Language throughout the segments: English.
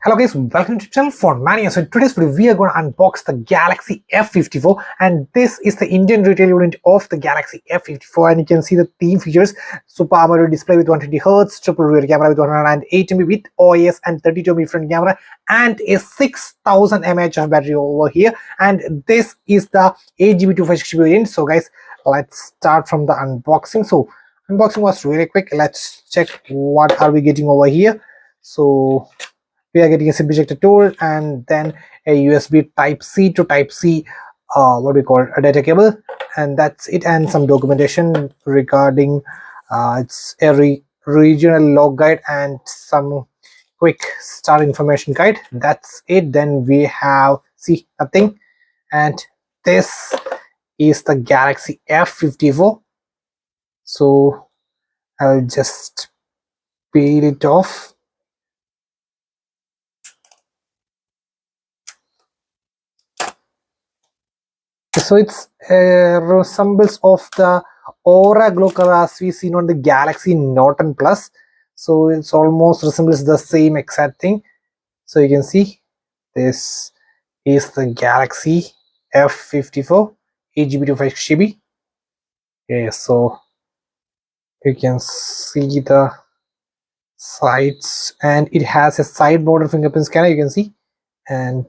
Hello guys, welcome to the channel for Mania. So in today's video we are going to unbox the Galaxy F54, and this is the Indian retail unit of the Galaxy F54, and you can see the theme features: Super AMOLED display with 120Hz, triple rear camera with 108 MP with OIS and 32 MP front camera, and a 6000 mAh of battery over here. And this is the 8GB 256GB variant. So guys, let's start from the unboxing. So unboxing was really quick. Let's check what are we getting over here. So we are getting a SIM ejector tool, and then a USB type C to type C what we call a data cable, and that's it. And some documentation regarding it's a regional log guide and some quick start information guide. That's it. Then we have nothing, and this is the Galaxy F54. So I'll just peel it off. So it's resembles of the aura glow color as we seen on the Galaxy Note 10 Plus. So it's almost resembles the same exact thing. So you can see this is the Galaxy F54 8GB to 5GB. Okay, so you can see the sides, and it has a side mounted fingerprint scanner, you can see, and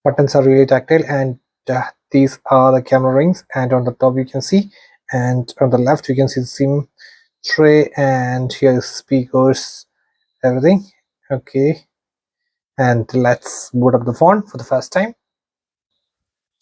buttons are really tactile, and these are the camera rings, and on the top you can see, and on the left you can see the SIM tray, and here is speakers, everything. Okay, and let's boot up the phone for the first time.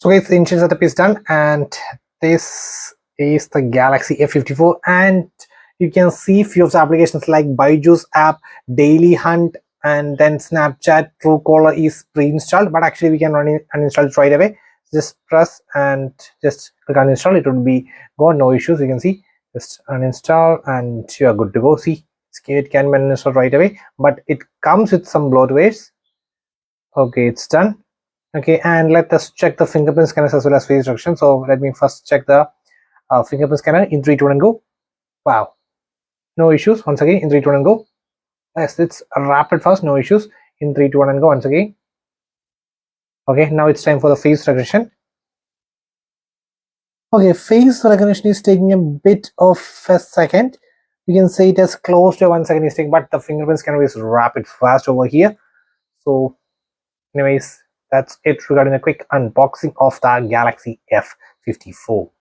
So guys, the initial setup is done, and this is the Galaxy F54, and you can see few of the applications like Byju's app, Daily Hunt, and then Snapchat, Truecaller is pre-installed, but actually we can uninstall it right away. Just press and just click uninstall, it would be gone, no issues. You can see, just uninstall and you are good to go. See, it can be uninstalled right away, but it comes with some bloatwares. Okay, it's done. Okay, and let us check the fingerprint scanners as well as face recognition. So let me first check the fingerprint scanner in 3, 2, 1 and go. Wow, no issues. Once again in 3, 2, 1 and go. Yes, it's rapid fast, no issues. In 3, 2, 1 and go once again. Okay, now it's time for the face recognition. Okay, face recognition is taking a bit of a second. You can say it has close to 1 second is taking, but the fingerprint scanner is rapid fast over here. So anyways, that's it regarding a quick unboxing of the Galaxy F54.